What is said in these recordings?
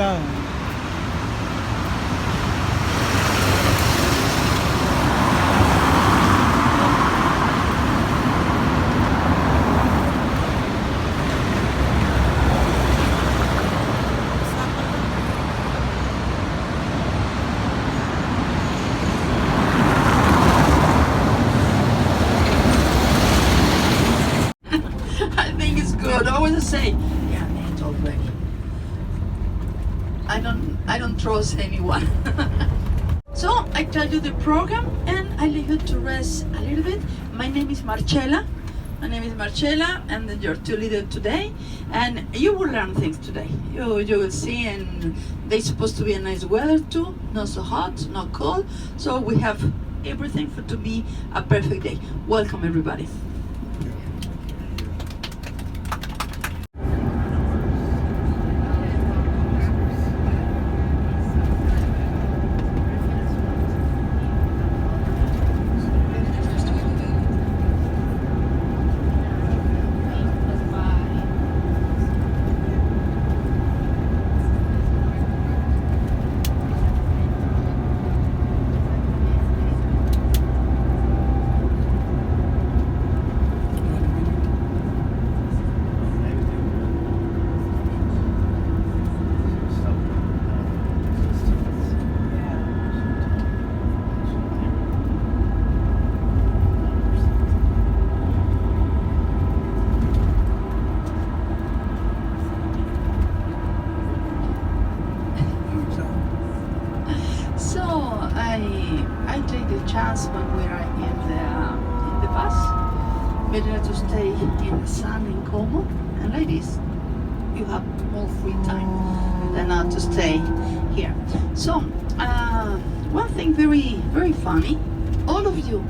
lado. I think it's good. I always say, yeah, late already. I don't trust anyone. So I tell you the program and I leave you to rest a little bit. My name is Marcella. And your tour leader today. And you will learn things today. You will see, and there's supposed to be a nice weather too. Not so hot, not cold. So we have everything for to be a perfect day. Welcome everybody. I take the chance when we are in the bus, better to stay in the sun in Como. And ladies, you have more free time than to stay here. So one thing very very funny, all of you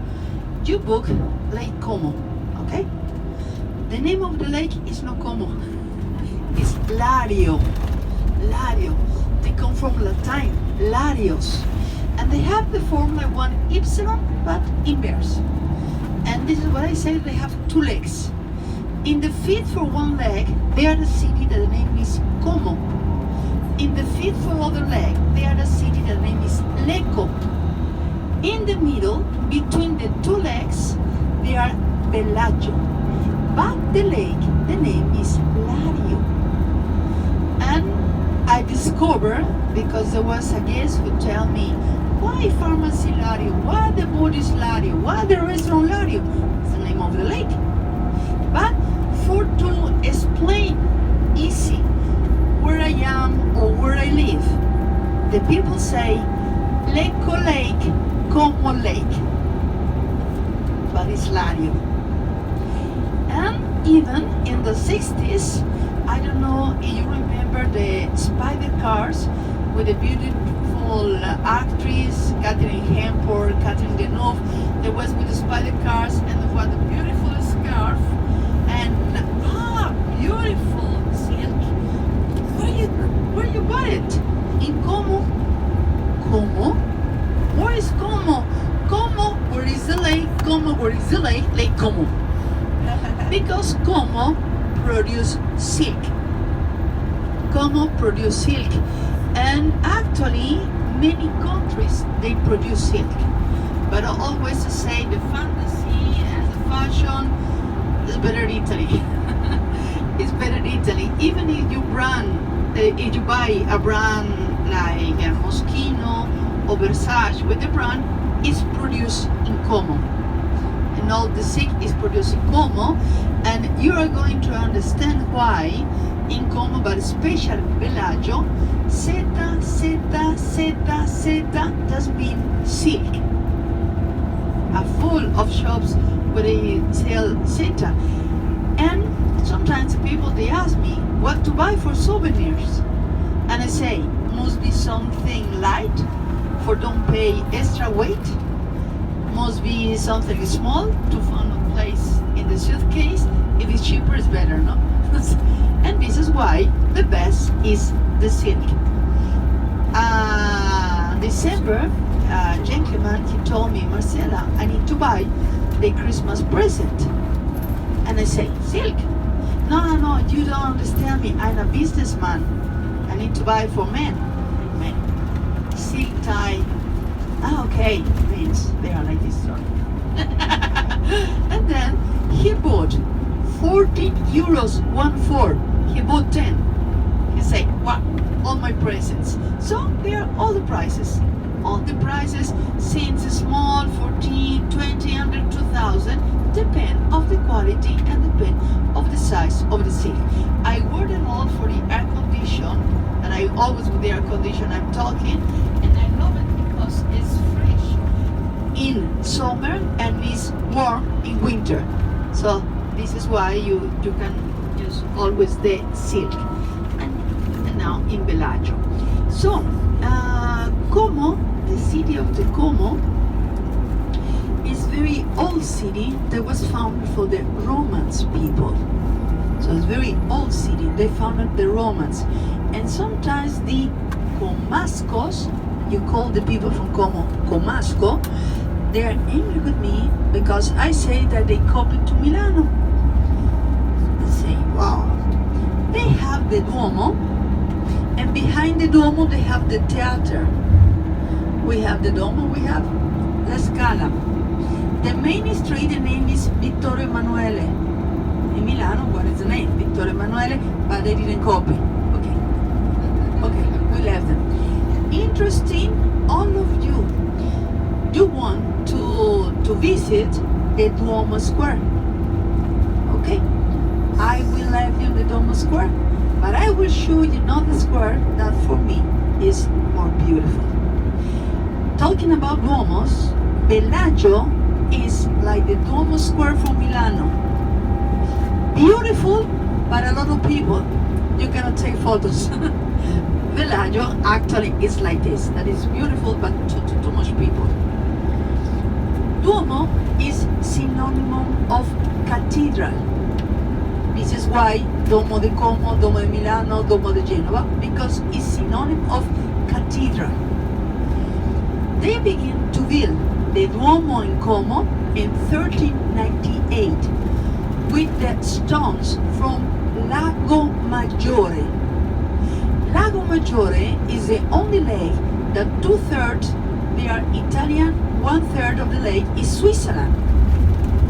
book Lake Como, okay? The name of the lake is not Como, it's Lario. They come from Latin, Larios. And they have the formula 1 epsilon, but inverse. And this is what I say, they have two legs. In the feet for one leg, they are the city that the name is Como. In the feet for other leg, they are the city that the name is Leco. In the middle, between the two legs, they are Bellagio. But the lake, the name is Lario. And I discovered, because there was a guest who tell me, why Pharmacy Lario? Why the Body's Lario? Why the restaurant Lario? It's the name of the lake. But for to explain easy where I am or where I live, the people say Leco Lake, Como Lake. But it's Lario. And even in the 60s, I don't know if you remember the spider cars with the beautiful actress Catherine Hepburn, Catherine Deneuve. There was with the spider cars and what a beautiful scarf and beautiful silk. Where you got it? In Como. Como? Where is Como? Como, where is the lake? Como, where is the lake? Lake Como. Because Como produce silk. Como produce silk. And actually, many countries, they produce silk. But I always say the fantasy and the fashion is better Italy. It's better Italy. Even if you buy a brand like Moschino or Versace with the brand, it's produced in Como. And all the silk is produced in Como. And you are going to understand why in Como, but especially Bellagio, seta does mean silk. A full of shops where they sell seta. And sometimes people, they ask me what to buy for souvenirs. And I say, must be something light for don't pay extra weight. Must be something small to find a place in the suitcase. If it's cheaper, it's better, no? And this is why the best is the silk. December, gentleman, he told me, Marcela, I need to buy the Christmas present. And I say, silk? No, you don't understand me. I'm a businessman. And need to buy for men. Men. Silk tie. Ah, okay. Means they are like this. Sorry. And then he bought 14 euros, 1/4. He bought 10. He said, wow, all my presents. So there are all the prices. All the prices since small, 14, 20, under 2,000, depend of the quality and depend of the size of the silk. I ordered a lot for the air condition, and I always with the air condition I'm talking, and I love it because it's fresh in summer and it's warm in winter. So this is why you can use always the silk. And now in Bellagio. So Como, the city of the Como, is very old city that was founded for the Romans people. So it's very old city. They founded the Romans, and sometimes the Comascos, you call the people from Como Comasco, they are angry with me because I say that they copied to Milano. They say, wow, they have the Duomo, and behind the Duomo they have the theater. We have the Duomo, we have La Scala. The main street, the name is Vittorio Emanuele. In Milano, what is the name? Vittorio Emanuele, but they didn't copy. Okay, we left them. Interesting, all of you want to visit the Duomo Square. Okay, I will leave you the Duomo Square, but I will show you another square that for me is more beautiful. Talking about Duomos, Bellagio is like the Duomo Square from Milano. Beautiful, but a lot of people. You cannot take photos. Bellagio actually is like this. That is beautiful, but too much people. Duomo is synonym of cathedral. This is why Duomo de Como, Duomo de Milano, Duomo de Genova, because it's synonym of cathedral. They begin to build the Duomo in Como in 1398 with the stones from Lago Maggiore. Lago Maggiore is the only lake that 2/3 they are Italian, 1/3 of the lake is Switzerland.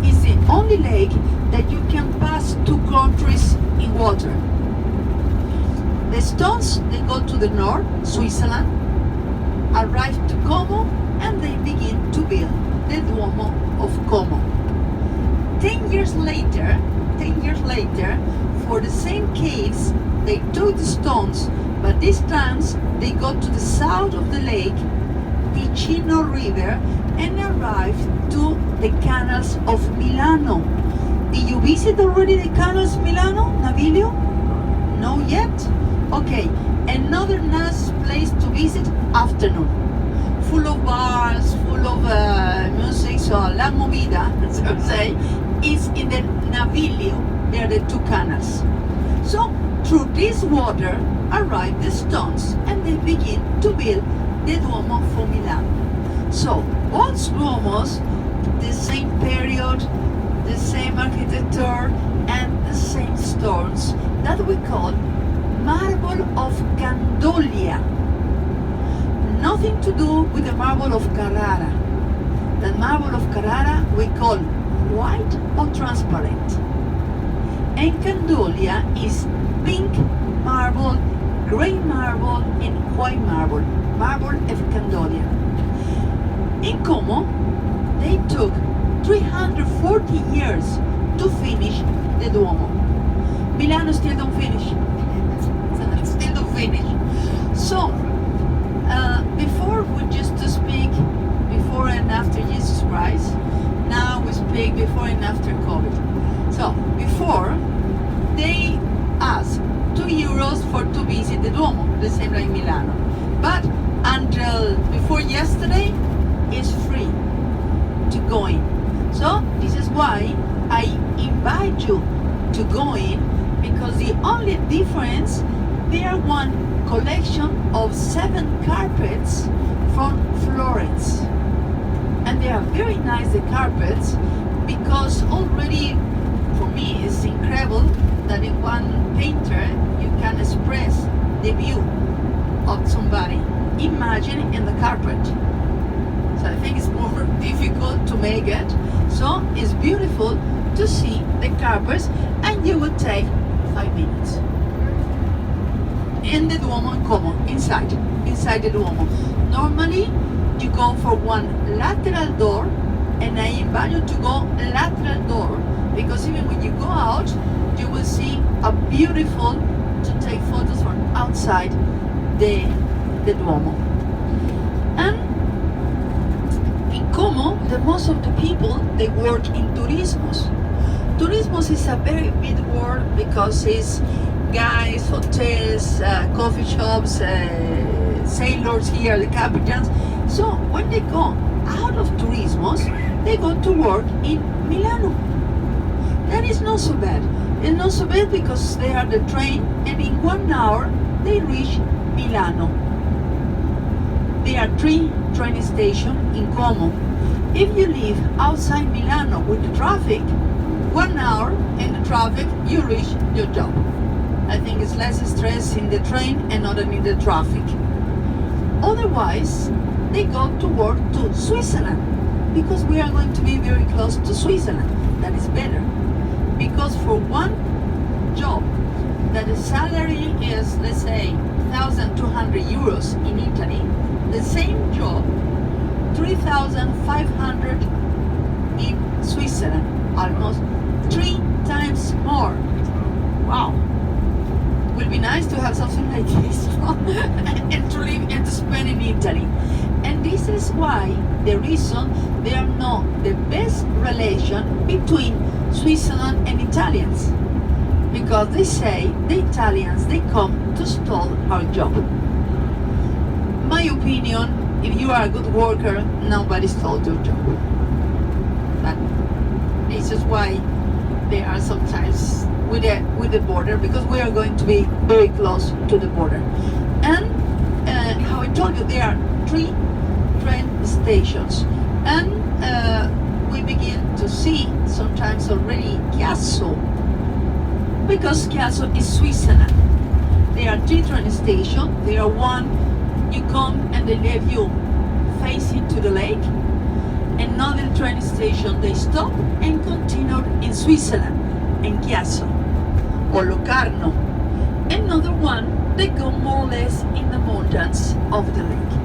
It's the only lake that you can pass two countries in water. The stones they go to the north, Switzerland, arrive to Como, and they begin to build the Duomo of Como. 10 years later, for the same caves, they took the stones, but this time they go to the south of the lake, Ticino River, and arrived to the canals of Milano. Did you visit already the canals Milano, Naviglio? No yet? Okay, another nice place to visit, afternoon. Full of bars, full of music, so La Movida, so to say, is in the Naviglio. There are the two canals. So through this water arrive the stones and they begin to build the Duomo for Milan. So both Duomos, the same period, the same architecture, and the same stones that we call marble of Candolia. Nothing to do with the marble of Carrara. The marble of Carrara we call white or transparent. And Candolia is pink marble, gray marble, and white marble. Marble of Candolia. In Como, they took 340 years to finish the Duomo. Milano still don't finish. Still don't finish. So, before we just to speak before and after Jesus Christ, now we speak before and after COVID. So, before, they asked 2 euros for to visit the Duomo, the same like Milano. But until before yesterday, it's free to go in. So this is why I invite you to go in, because the only difference, there one collection of 7 carpets from Florence, and they are very nice, the carpets, because already for me it's incredible that in one painter you can express the view of somebody, imagine in the carpet. So I think it's more difficult to make it. So it's beautiful to see the carpets, and you would take 5 minutes. In the Duomo in Como, inside the Duomo. Normally you go for one lateral door, and I invite you to go lateral door, because even when you go out, you will see a beautiful to take photos from outside the Duomo. And in Como, the most of the people, they work in turismos. Turismos is a very big word because it's guys, hotels, coffee shops, sailors here, the captains. So when they go out of turismos, they go to work in Milano. That is not so bad. It's not so bad because they have the train, and in 1 hour they reach Milano. There are 3 train stations in Como. If you live outside Milano with the traffic, 1 hour in the traffic, you reach your job. I think it's less stress in the train and not in the traffic. Otherwise, they go to work to Switzerland, because we are going to be very close to Switzerland. That is better. Because for one job, that the salary is, let's say, 1,200 euros in Italy, the same job, 3,500 in Switzerland, almost 3 times more. Wow. Will be nice to have something like this and to live and to spend in Italy. And this is why the reason there are not the best relation between Switzerland and Italians, because they say the Italians, they come to steal our job. My opinion, if you are a good worker, nobody stole your job. But this is why they are sometimes with the border, because we are going to be very close to the border. And how I told you, there are 3 train stations, and we begin to see sometimes already Chiasso, because Chiasso is Switzerland. There are 3 train stations. There are one, you come and they leave you facing to the lake. Another train station, they stop and continue in Switzerland, in Chiasso or Locarno. Another one, they go more or less in the mountains of the lake.